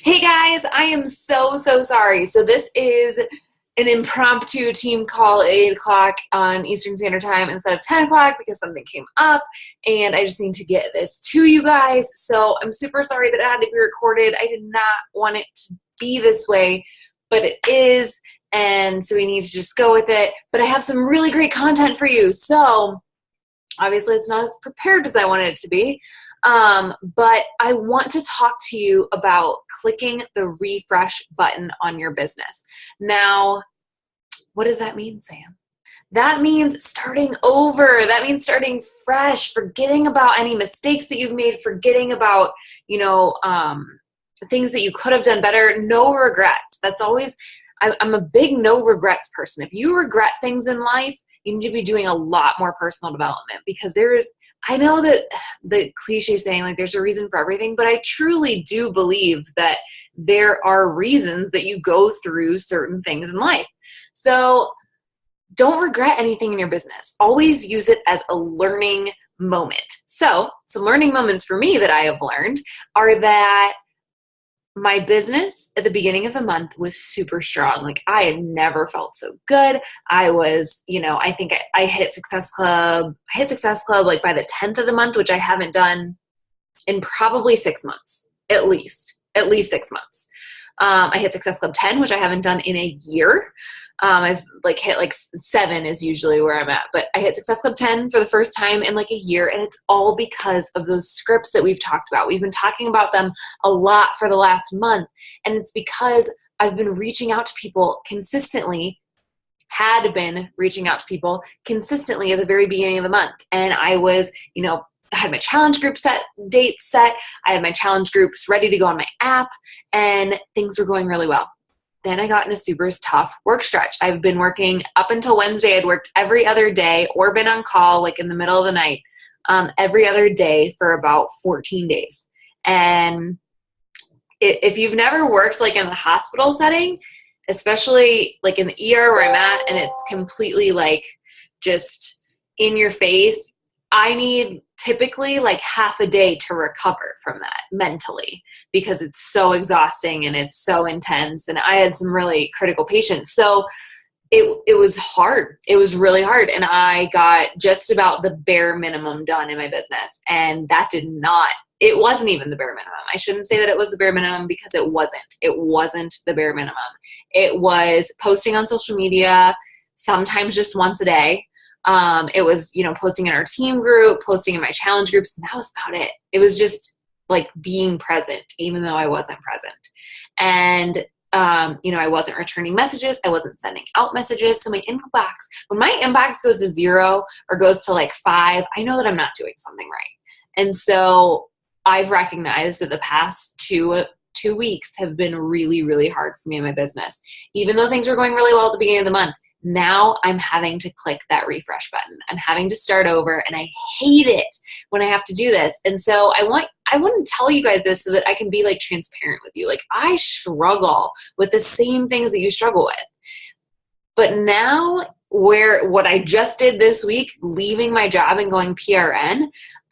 Hey guys, I am so sorry. So this is an impromptu team call at 8 o'clock on Eastern Standard Time instead of 10 o'clock because something came up and I just need to get this to you guys. So I'm super sorry that it had to be recorded. I did not want it to be this way, but it is. And so we need to just go with it. But I have some really great content for you. So obviously it's not as prepared as I wanted it to be. But I want to talk to you about clicking the refresh button on your business. Now, what does that mean, Sam? That means starting over. That means starting fresh, forgetting about any mistakes that you've made, forgetting about, things that you could have done better. No regrets. That's always, I'm a big no regrets person. If you regret things in life, you need to be doing a lot more personal development because I know that the cliche saying like there's a reason for everything, but I truly do believe that there are reasons that you go through certain things in life. So don't regret anything in your business. Always use it as a learning moment. So some learning moments for me that I have learned are that my business at the beginning of the month was super strong. Like I had never felt so good. I was, I think I hit Success Club. I hit Success Club like by the 10th of the month, which I haven't done in probably 6 months, at least 6 months. I hit Success Club 10, which I haven't done in a year. I've like hit like 7 is usually where I'm at, but I hit Success Club 10 for the first time in like a year. And it's all because of those scripts that we've talked about. We've been talking about them a lot for the last month. And it's because I've been reaching out to people consistently, had been reaching out to people consistently at the very beginning of the month. And I was, I had my challenge group dates set. I had my challenge groups ready to go on my app and things were going really well. Then I got in a super tough work stretch. I've been working up until Wednesday. I'd worked every other day or been on call like in the middle of the night every other day for about 14 days. And if you've never worked like in the hospital setting, especially like in the ER where I'm at, and it's completely like just in your face, I need typically like half a day to recover from that mentally because it's so exhausting and it's so intense. And I had some really critical patients. So it was hard. It was really hard. And I got just about the bare minimum done in my business. And it wasn't even the bare minimum. I shouldn't say that it was the bare minimum because it wasn't. It wasn't the bare minimum. It was posting on social media, sometimes just once a day. It was, posting in our team group, posting in my challenge groups, and that was about it. It was just like being present, even though I wasn't present. And, I wasn't returning messages. I wasn't sending out messages. So my inbox, when my inbox goes to 0 or goes to like 5, I know that I'm not doing something right. And so I've recognized that the past two weeks have been really, really hard for me in my business. Even though things were going really well at the beginning of the month, now I'm having to click that refresh button. I'm having to start over and I hate it when I have to do this. And so I want to tell you guys this so that I can be like transparent with you. Like I struggle with the same things that you struggle with. But now what I just did this week, leaving my job and going PRN,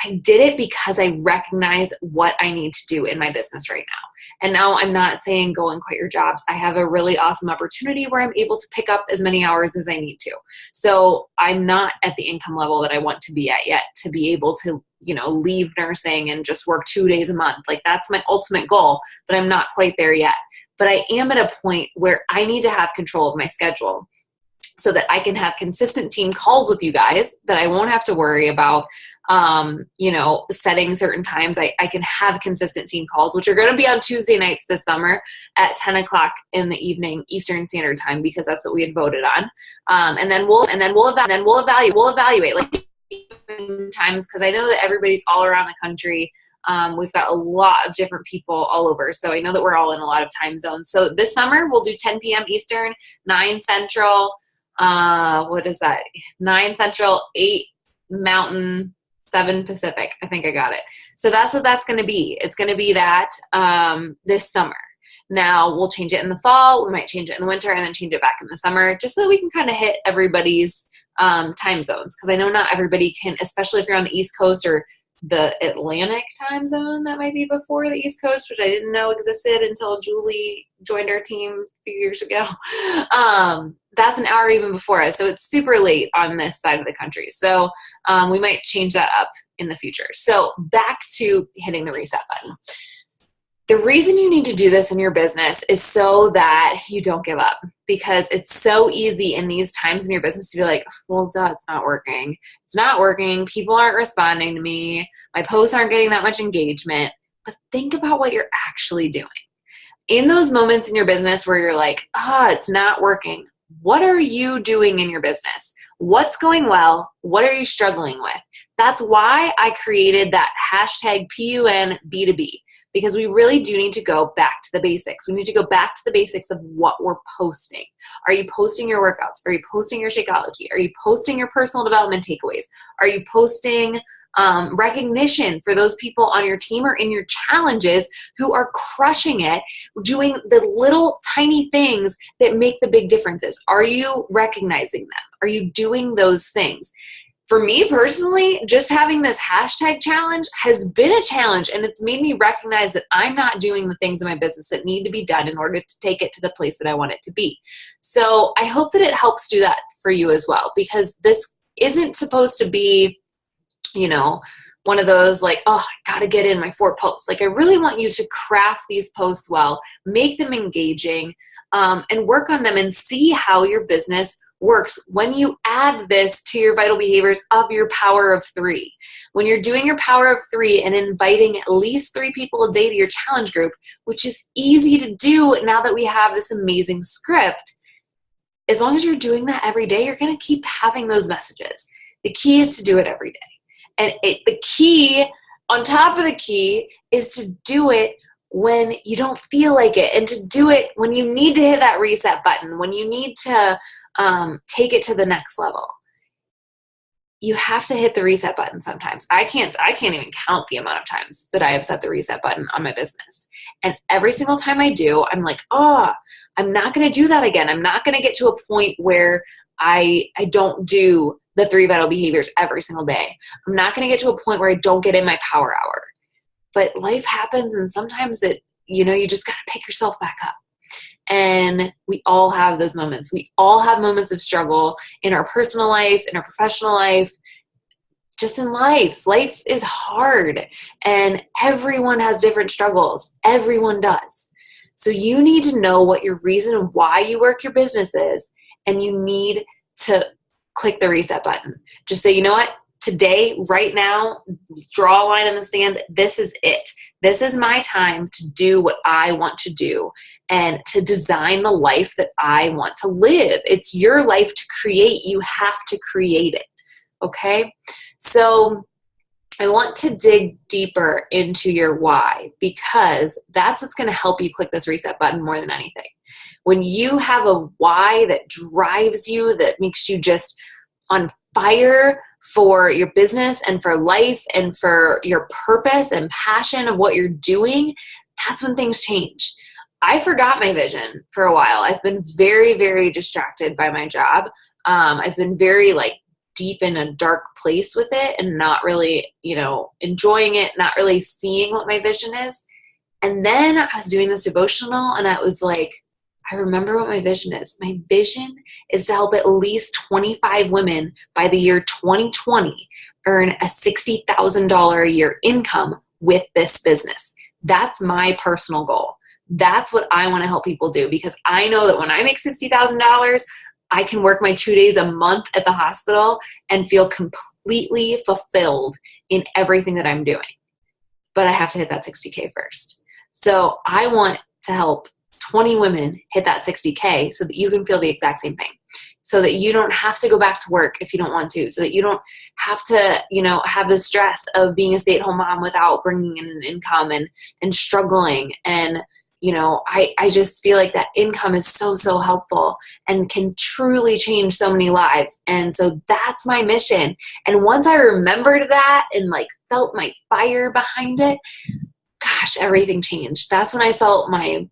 I did it because I recognize what I need to do in my business right now. And now I'm not saying go and quit your jobs. I have a really awesome opportunity where I'm able to pick up as many hours as I need to. So I'm not at the income level that I want to be at yet to be able to, leave nursing and just work 2 days a month. Like that's my ultimate goal, but I'm not quite there yet. But I am at a point where I need to have control of my schedule so that I can have consistent team calls with you guys, that I won't have to worry about, setting certain times. I can have consistent team calls, which are going to be on Tuesday nights this summer at 10 o'clock in the evening, Eastern Standard Time, because that's what we had voted on. And then we'll evaluate like times, because I know that everybody's all around the country. We've got a lot of different people all over. So I know that we're all in a lot of time zones. So this summer we'll do 10 p.m. Eastern, 9 Central, what is that? 9 Central, 8 Mountain, 7 Pacific. I think I got it. So that's what that's going to be. It's going to be that this summer. Now we'll change it in the fall. We might change it in the winter and then change it back in the summer just so that we can kind of hit everybody's time zones. Because I know not everybody can, especially if you're on the East Coast or the Atlantic time zone that might be before the East Coast, which I didn't know existed until Julie joined our team a few years ago. That's an hour even before us. So it's super late on this side of the country. So we might change that up in the future. So back to hitting the reset button. The reason you need to do this in your business is so that you don't give up, because it's so easy in these times in your business to be like, well, duh, it's not working. It's not working. People aren't responding to me. My posts aren't getting that much engagement. But think about what you're actually doing. In those moments in your business where you're like, it's not working, what are you doing in your business? What's going well? What are you struggling with? That's why I created that hashtag PUNB2B. Because we really do need to go back to the basics. We need to go back to the basics of what we're posting. Are you posting your workouts? Are you posting your Shakeology? Are you posting your personal development takeaways? Are you posting recognition for those people on your team or in your challenges who are crushing it, doing the little tiny things that make the big differences? Are you recognizing them? Are you doing those things? For me personally, just having this hashtag challenge has been a challenge, and it's made me recognize that I'm not doing the things in my business that need to be done in order to take it to the place that I want it to be. So I hope that it helps do that for you as well, because this isn't supposed to be, one of those like, I got to get in my 4 posts. Like, I really want you to craft these posts well, make them engaging, and work on them and see how your business works when you add this to your vital behaviors of your power of 3. When you're doing your power of 3 and inviting at least 3 people a day to your challenge group, which is easy to do now that we have this amazing script, as long as you're doing that every day, you're going to keep having those messages. The key is to do it every day. And the key, on top of the key, is to do it when you don't feel like it, and to do it when you need to hit that reset button, when you need to take it to the next level. You have to hit the reset button sometimes. I can't even count the amount of times that I have set the reset button on my business. And every single time I do, I'm like, I'm not going to do that again. I'm not going to get to a point where I don't do the 3 vital behaviors every single day. I'm not going to get to a point where I don't get in my power hour. But life happens, and sometimes you just got to pick yourself back up. And we all have those moments. We all have moments of struggle in our personal life, in our professional life, just in life. Life is hard, and everyone has different struggles. Everyone does. So you need to know what your reason why you work your business is, and you need to click the reset button. Just say, you know what? Today, right now, draw a line in the sand. This is it. This is my time to do what I want to do and to design the life that I want to live. It's your life to create. You have to create it. Okay? So I want to dig deeper into your why, because that's what's going to help you click this reset button more than anything. When you have a why that drives you, that makes you just on fire for your business and for life and for your purpose and passion of what you're doing, that's when things change. I forgot my vision for a while. I've been very, very distracted by my job. I've been very deep in a dark place with it and not really, enjoying it, not really seeing what my vision is. And then I was doing this devotional, and I was like, I remember what my vision is. My vision is to help at least 25 women by the year 2020 earn a $60,000 a year income with this business. That's my personal goal. That's what I want to help people do, because I know that when I make $60,000, I can work my 2 days a month at the hospital and feel completely fulfilled in everything that I'm doing. But I have to hit that 60K first. So I want to help 20 women hit that 60K so that you can feel the exact same thing, so that you don't have to go back to work if you don't want to, so that you don't have to, have the stress of being a stay-at-home mom without bringing in an income and struggling. And, I just feel like that income is so, so helpful and can truly change so many lives. And so that's my mission. And once I remembered that and felt my fire behind it, gosh, everything changed. That's when I felt my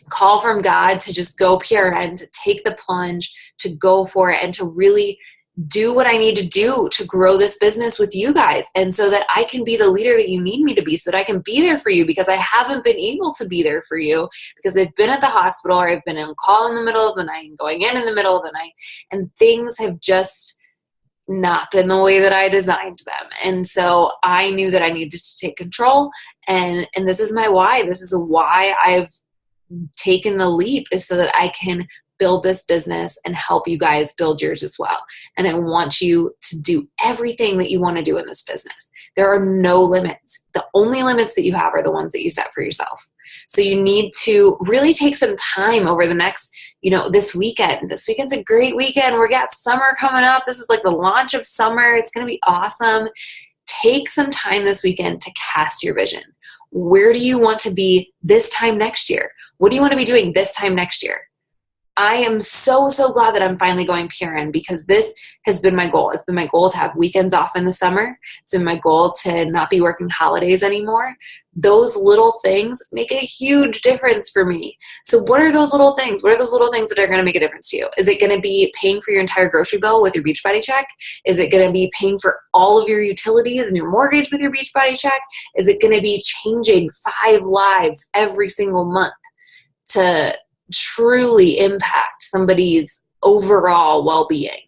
call from God to just go PRN, to take the plunge, to go for it, and to really do what I need to do to grow this business with you guys. And so that I can be the leader that you need me to be, so that I can be there for you, because I haven't been able to be there for you because I've been at the hospital, or I've been on call in the middle of the night and going in the middle of the night, and things have just not been the way that I designed them. And so I knew that I needed to take control. And this is my why. This is why I've taken the leap, is so that I can build this business and help you guys build yours as well. And I want you to do everything that you want to do in this business. There are no limits. The only limits that you have are the ones that you set for yourself. So you need to really take some time over the next, this weekend. This weekend's a great weekend. We got summer coming up. This is like the launch of summer. It's going to be awesome. Take some time this weekend to cast your vision. Where do you want to be this time next year? What do you want to be doing this time next year? I am so glad that I'm finally going PRN, because this has been my goal. It's been my goal to have weekends off in the summer. It's been my goal to not be working holidays anymore. Those little things make a huge difference for me. So what are those little things? What are those little things that are going to make a difference to you? Is it going to be paying for your entire grocery bill with your Beachbody check? Is it going to be paying for all of your utilities and your mortgage with your Beachbody check? Is it going to be changing 5 lives every single month to truly impact somebody's overall well-being?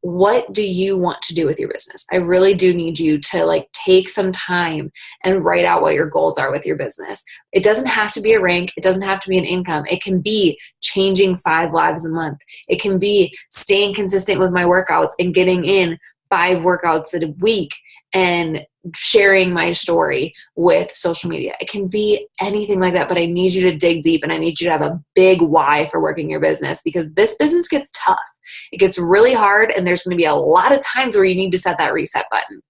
What do you want to do with your business? I really do need you to take some time and write out what your goals are with your business. It doesn't have to be a rank. It doesn't have to be an income. It can be changing 5 lives a month. It can be staying consistent with my workouts and getting in 5 workouts a week and sharing my story with social media. It can be anything like that, but I need you to dig deep, and I need you to have a big why for working your business, because this business gets tough. It gets really hard, and there's going to be a lot of times where you need to set that reset button.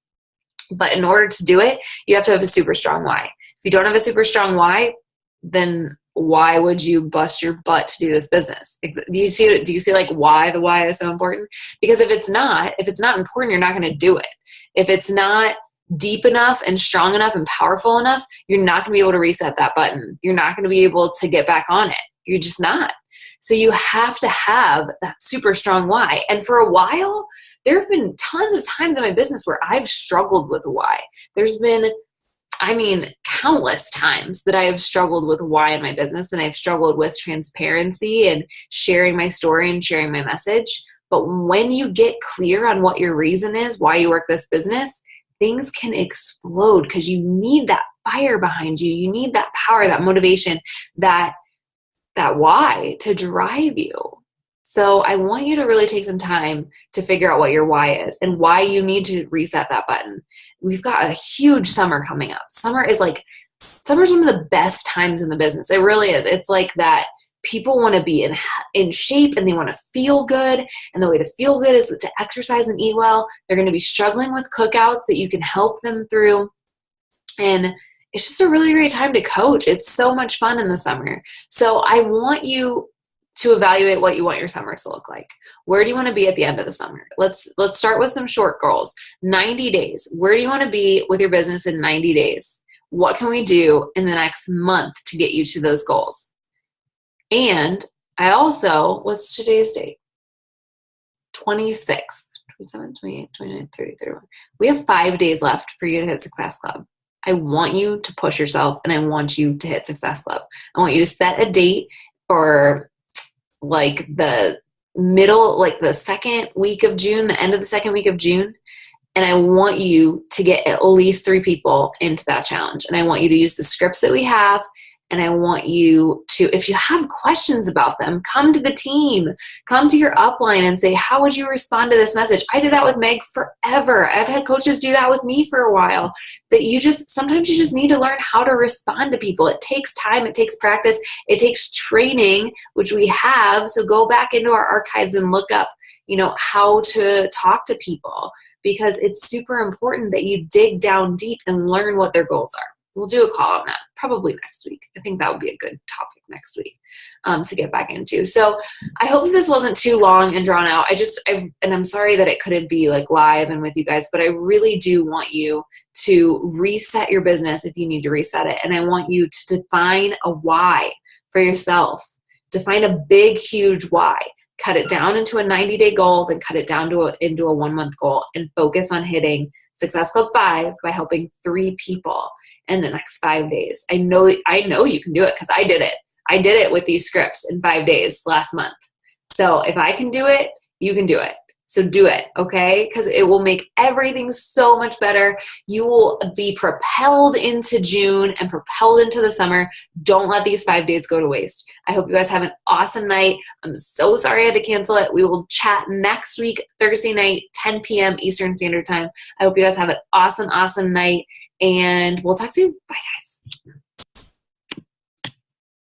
But in order to do it, you have to have a super strong why. If you don't have a super strong why, then why would you bust your butt to do this business? Do you see why the why is so important? Because if it's not important, you're not going to do it. If it's not deep enough and strong enough and powerful enough, you're not going to be able to reset that button. You're not going to be able to get back on it. You're just not. So you have to have that super strong why. And for a while, there have been tons of times in my business where I've struggled with why. There's been, countless times that I have struggled with why in my business, and I've struggled with transparency and sharing my story and sharing my message. But when you get clear on what your reason is, why you work this business, things can explode, because you need that fire behind you. You need that power, that motivation, that why to drive you. So I want you to really take some time to figure out what your why is and why you need to reset that button. We've got a huge summer coming up. Summer's one of the best times in the business. It really is. It's like that people want to be in shape, and they want to feel good. And the way to feel good is to exercise and eat well. They're going to be struggling with cookouts that you can help them through. And it's just a really great time to coach. It's so much fun in the summer. So I want you to evaluate what you want your summer to look like. Where do you want to be at the end of the summer? Let's start with some short goals. 90 days. Where do you want to be with your business in 90 days? What can we do in the next month to get you to those goals? And I also, what's today's date? 26th, 27, 28, 29, 30, 31. We have 5 days left for you to hit Success Club. I want you to push yourself, and I want you to hit Success Club. I want you to set a date for the second week of June, the end of the second week of June. And I want you to get at least 3 people into that challenge. And I want you to use the scripts that we have. And I want you to, if you have questions about them, come to the team, come to your upline and say, how would you respond to this message? I did that with Meg forever. I've had coaches do that with me for a while. Sometimes you just need to learn how to respond to people. It takes time. It takes practice. It takes training, which we have. So go back into our archives and look up, how to talk to people, because it's super important that you dig down deep and learn what their goals are. We'll do a call on that probably next week. I think that would be a good topic next week to get back into. So I hope this wasn't too long and drawn out. And I'm sorry that it couldn't be live and with you guys, but I really do want you to reset your business if you need to reset it. And I want you to define a why for yourself. Define a big, huge why. cut it down into a 90-day goal, then cut it down into a 1-month goal, and focus on hitting Success Club 5 by helping 3 people in the next 5 days. I know you can do it because I did it. I did it with these scripts in 5 days last month. So if I can do it, you can do it. So do it, okay? Because it will make everything so much better. You will be propelled into June and propelled into the summer. Don't let these 5 days go to waste. I hope you guys have an awesome night. I'm so sorry I had to cancel it. We will chat next week, Thursday night, 10 p.m. Eastern Standard Time. I hope you guys have an awesome, awesome night, and we'll talk soon. Bye, guys.